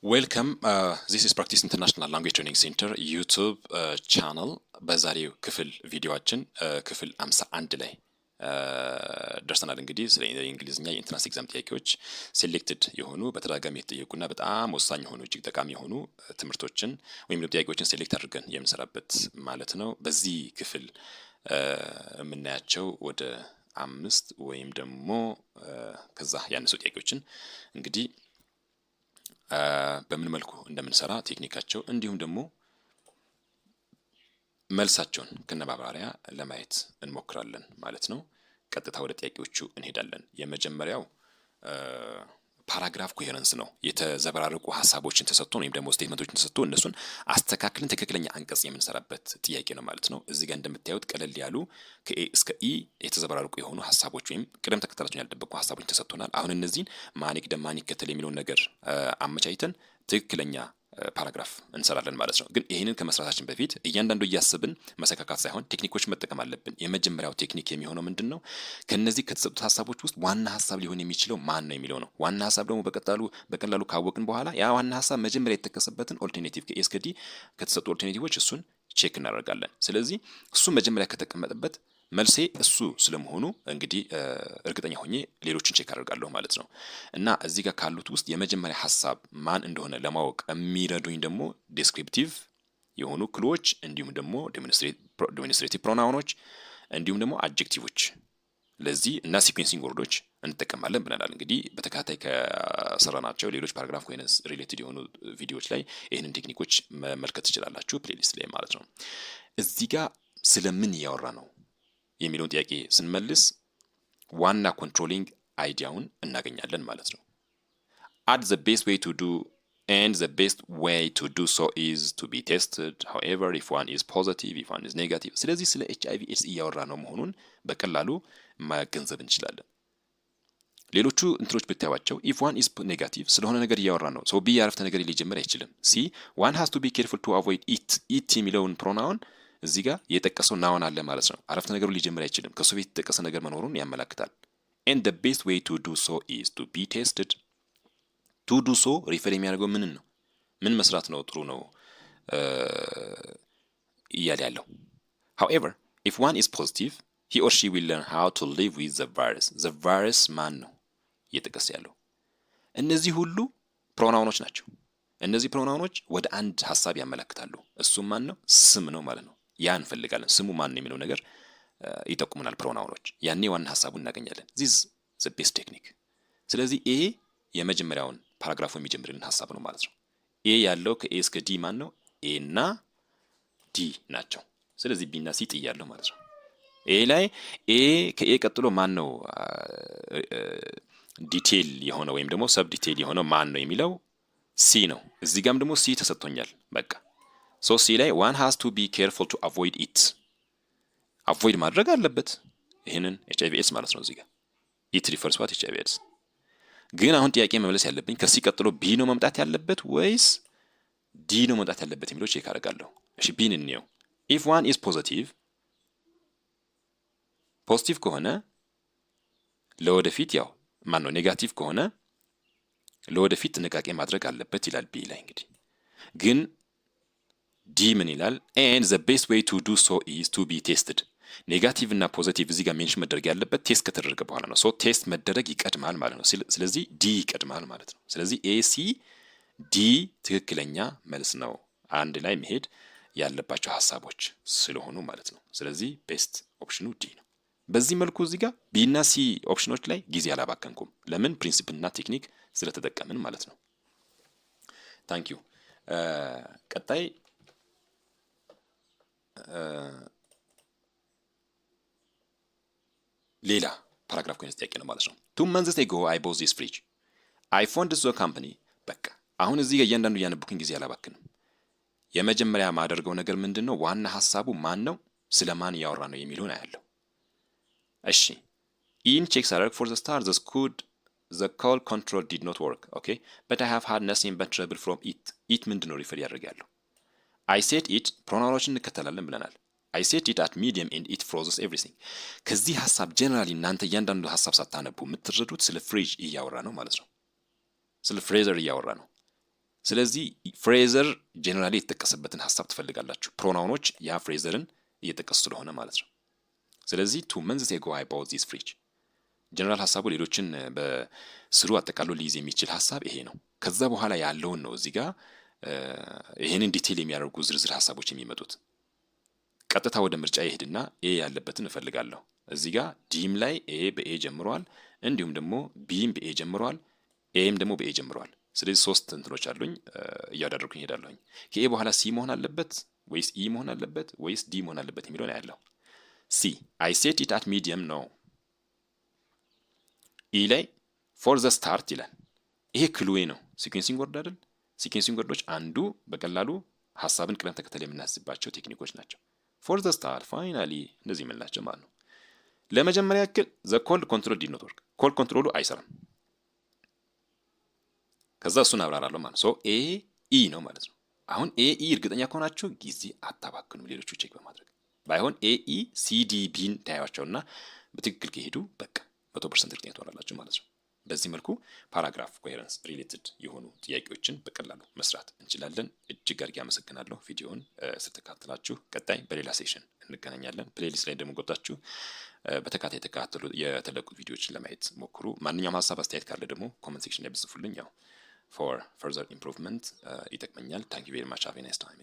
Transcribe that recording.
ዌልከም ዚስ ኢዝ ፕራክቲስ ኢንተርናሽናል ላንጉዌጅ ትሬኒንግ ሴንተር ዩቱብ ቻናል። በዛሬው ክፍል ቪዲዮአችን ክፍል 51 ላይ ደርሰናል። እንግዲህ ስለ የእንግሊዝኛ የኢንትራንስ ኤግዛም ጥያቄዎች ሴሌክትድ የሆኑ በተደጋጋሚ የተጠየቁና በጣም ወሳኝ የሆኑ እጅግ ጠቃሚ የሆኑ ትምህርቶችን ወይም ጥያቄዎችን ሴሌክት አድርገን የምንሰራበት ማለት ነው። በዚህ ክፍል የምናያቸው ወደ 5 ወይም ደግሞ ከዛ ያነሱ ጥያቄዎችን እንግዲህ በምን መልኩ እንደምንሰራ ቴክኒካቸው እንዲሁም ደግሞ መልሳቸውን ከነባብራሪያ ለማየት እንሞክራለን ማለት ነው። ቀጥታ ወደ ጥያቄዎቹ እንሄዳለን። የመጀመሪያው ፓራግራፍ ኮሄረንስ ነው። የተዘበራረቁ ሀሳቦችን ተሰጥቶን ወይም ደግሞ ስቴትመንቶችን ተሰጥቶ እነሱን አስተካክለን ትክክለኛ አንቀጽ የምንሰራበት ጥያቄ ነው ማለት ነው። እዚህ ጋር እንደምታዩት ቀለል ያሉ ከኤ እስከ ኢ የተዘበራረቁ የሆኑ ሀሳቦች ወይም ቅደም ተከተላቸውን ያልጠበቁ ሀሳቦችን ተሰጥቶናል። አሁን እነዚህን ማን ይቅደም ማን ይከተል የሚለውን ነገር አመቻችተን ትክክለኛ ፓራግራፍ እንሰራለን ማለት ነው። ግን ይህንን ከመስራታችን በፊት እያንዳንዱ እያስብን መሰካካት ሳይሆን ቴክኒኮች መጠቀም አለብን። የመጀመሪያው ቴክኒክ የሚሆነው ምንድን ነው? ከነዚህ ከተሰጡት ሀሳቦች ውስጥ ዋና ሀሳብ ሊሆን የሚችለው ማን ነው የሚለው ነው። ዋና ሀሳብ ደግሞ በቀላሉ ካወቅን በኋላ ያ ዋና ሀሳብ መጀመሪያ የተጠቀሰበትን ኦልተርኔቲቭ ከኤ እስከ ዲ ከተሰጡ ኦልተርኔቲቮች እሱን ቼክ እናደርጋለን። ስለዚህ እሱ መጀመሪያ ከተቀመጠበት መልሴ እሱ ስለመሆኑ እንግዲህ እርግጠኛ ሆኜ ሌሎችን ቼክ አደርጋለሁ ማለት ነው። እና እዚህ ጋር ካሉት ውስጥ የመጀመሪያ ሀሳብ ማን እንደሆነ ለማወቅ የሚረዱኝ ደግሞ ዴስክሪፕቲቭ የሆኑ ክሎች እንዲሁም ደግሞ ዴሞንስትሬቲቭ ፕሮናውኖች እንዲሁም ደግሞ አድጀክቲቮች ለዚህ እና ሲኩዌንሲንግ ወርዶች እንጠቀማለን ብለናል። እንግዲህ በተከታታይ ከሰራናቸው ሌሎች ፓራግራፍ ኮይነስ ሪሌትድ የሆኑ ቪዲዮዎች ላይ ይህንን ቴክኒኮች መመልከት ትችላላችሁ፣ ፕሌሊስት ላይ ማለት ነው። እዚህ ጋር ስለምን እያወራ ነው የሚለውን ጥያቄ ስንመልስ ዋና ኮንትሮሊንግ አይዲያውን እናገኛለን ማለት ነው። at the best way to do and the best way to do so is to be tested however if one is positive if one is negative ስለዚህ ስለ HIV ኤድስ እያወራ ነው መሆኑን በቀላሉ ማገንዘብ እንችላለን። ሌሎቹ እንትሮች ብታዩዋቸው if one is negative ስለሆነ ነገር እያወራ ነው። so be አረፍተ ነገር ሊጀምር አይችልም። see one has to be careful to avoid it የሚለውን ፕሮናውን እዚህ ጋር የጠቀሰው ናውን አለ ማለት ነው። አረፍተ ነገሩ ሊጀምር አይችልም። ከሱ ቤት የተጠቀሰ ነገር መኖሩን ያመለክታል። and the best way to do so is to be tested to do so ሪፈር የሚያደርገው ምን ነው? ምን መስራት ነው ጥሩ ነው እያለ ያለው። however if one is positive he or she will learn how to live with the virus ማን ነው እየጠቀሰ ያለው? እነዚህ ሁሉ ፕሮናውኖች ናቸው። እነዚህ ፕሮናውኖች ወደ አንድ ሀሳብ ያመለክታሉ። እሱም ማን ነው? ስም ነው ማለት ነው። ያ እንፈልጋለን። ስሙ ማን ነው የሚለው ነገር ይጠቁሙናል ፕሮናውኖች። ያኔ ዋና ሀሳቡን እናገኛለን። ዚስ ዘ ቤስት ቴክኒክ። ስለዚህ ኤ የመጀመሪያውን ፓራግራፉ የሚጀምርልን ሀሳብ ነው ማለት ነው። ኤ ያለው ከኤ እስከ ዲ ማን ነው? ኤ እና ዲ ናቸው። ስለዚህ ቢ እና ሲ ጥያለሁ ማለት ነው። ኤ ላይ ኤ ከኤ ቀጥሎ ማን ነው ዲቴል የሆነ ወይም ደግሞ ሰብ ዲቴል የሆነው ማን ነው የሚለው ሲ ነው። እዚህ ጋርም ደግሞ ሲ ተሰጥቶኛል። በቃ ሶ ሲ ላይ one has to be careful to avoid it አቮይድ ማድረግ አለበት ይሄንን HIV ኤድስ ማለት ነው። እዚህ ጋር it refers what HIV ኤድስ። ግን አሁን ጥያቄ መመለስ ያለብኝ ከሲ ቀጥሎ ቢ ነው መምጣት ያለበት ወይስ ዲ ነው መምጣት ያለበት የሚለው ቼክ አደርጋለሁ። እሺ ቢን እንየው። if one is positive ከሆነ ለወደፊት ያው ማን ነው ኔጋቲቭ ከሆነ ለወደፊት ጥንቃቄ ማድረግ አለበት ይላል ቢ ላይ። እንግዲህ ግን ዲ ምን ይላል? and the best way to do so is to be tested ኔጋቲቭ እና ፖዚቲቭ እዚህ ጋር ሜንሽን መደረግ ያለበት ቴስት ከተደረገ በኋላ ነው። ሶ ቴስት መደረግ ይቀድማል ማለት ነው። ስለዚህ ዲ ይቀድማል ማለት ነው። ስለዚህ ኤ ሲ ዲ ትክክለኛ መልስ ነው። አንድ ላይ መሄድ ያለባቸው ሀሳቦች ስለሆኑ ማለት ነው። ስለዚህ ቤስት ኦፕሽኑ ዲ ነው። በዚህ መልኩ እዚህ ጋር ቢ እና ሲ ኦፕሽኖች ላይ ጊዜ አላባከንኩም። ለምን? ፕሪንሲፕል እና ቴክኒክ ስለተጠቀምን ማለት ነው። ታንክ ዩ። ቀጣይ ሌላ ፓራግራፍ ኮይነስ ጥያቄ ነው ማለት ነው። 2 months ago I bought this fridge I found the company በቃ አሁን እዚህ ጋር እያንዳንዱ እያነበብኩኝ ጊዜ አላባክንም። የመጀመሪያ ማደርገው ነገር ምንድን ነው? ዋና ሀሳቡ ማን ነው፣ ስለ ማን እያወራ ነው የሚለውን አያለው። እሺ ኢን ቼክ ሳደርግ for the start the call control did not work okay but I have had nothing but trouble from it ምንድን ነው ሪፈር ያደርጋለሁ? I set it ፕሮናውኖችን እንከተላለን ብለናል። I set it at medium and it froze everything ከዚህ ሀሳብ ጀነራሊ እናንተ እያንዳንዱ ሀሳብ ሳታነቡ የምትረዱት ስለ ፍሪጅ እያወራ ነው ማለት ነው። ስለ ፍሬዘር እያወራ ነው። ስለዚህ ፍሬዘር ጀነራሊ የተጠቀሰበትን ሀሳብ ትፈልጋላችሁ። ፕሮናውኖች ያ ፍሬዘርን እየጠቀሱ ስለሆነ ማለት ነው። ስለዚህ 2 months ago I bought this fridge ጀነራል ሀሳቡ ሌሎችን በስሩ አጠቃሎ ሊይዝ የሚችል ሀሳብ ይሄ ነው። ከዛ በኋላ ያለውን ነው እዚህ ጋር ይሄንን ዲቴል የሚያደርጉ ዝርዝር ሀሳቦች የሚመጡት። ቀጥታ ወደ ምርጫ ይሄድና ኤ ያለበትን እፈልጋለሁ። እዚህ ጋር ዲም ላይ ኤ በኤ ጀምሯል፣ እንዲሁም ደግሞ ቢም በኤ ጀምሯል፣ ኤም ደግሞ በኤ ጀምሯል። ስለዚህ 3 እንትኖች አሉኝ እያደረኩኝ እሄዳለሁኝ። ከኤ በኋላ ሲ መሆን አለበት ወይስ ኢ መሆን አለበት ወይስ ዲ መሆን አለበት የሚለውን ያለው። ሲ አይ ሴት ኢት አት ሚዲየም ነው። ኢ ላይ ፎር ዘ ስታርት ይላል። ይሄ ክሉዌ ነው። ሲኩዌንሲንግ ወርድ አይደል? ሲኩዌንሲንግ ወርዶች አንዱ በቀላሉ ሀሳብን ቅደም ተከተል የምናስባቸው ቴክኒኮች ናቸው። ፎር ዘ ስታርት፣ ፋይናሊ እንደዚህ የምንላቸው ማለት ነው። ለመጀመሪያ ያክል ዘ ኮልድ ኮንትሮል ዲድ ኖት ወርክ፣ ኮልድ ኮንትሮሉ አይሰራም። ከዛ እሱን አብራራለሁ ማለት ነው። ሶ ኤ ኢ ነው ማለት ነው። አሁን ኤ ኢ እርግጠኛ ከሆናችሁ ጊዜ አታባክኑ፣ ሌሎቹ ቼክ በማድረግ ባይሆን ኤ ኢ ሲ ዲ ቢን ታያቸውና በትክክል ከሄዱ በቃ 100% እርግጠኛ ትሆናላችሁ ማለት ነው። በዚህ መልኩ ፓራግራፍ ኮሄረንስ ሪሌትድ የሆኑ ጥያቄዎችን በቀላሉ መስራት እንችላለን። እጅግ አድርጌ አመሰግናለሁ ቪዲዮውን ስትከታተላችሁ። ቀጣይ በሌላ ሴሽን እንገናኛለን። ፕሌሊስት ላይ ደግሞ ገብታችሁ በተከታታይ የተለቁ ቪዲዮዎችን ለማየት ሞክሩ። ማንኛውም ሀሳብ አስተያየት ካለ ደግሞ ኮመንት ሴክሽን ላይ ብጽፉልኝ ያው ፎር ፈርዘር ኢምፕሩቭመንት ይጠቅመኛል። ታንክ ዩ ቬሪ ማች ሃቭ ኤ ናይስ ታይም።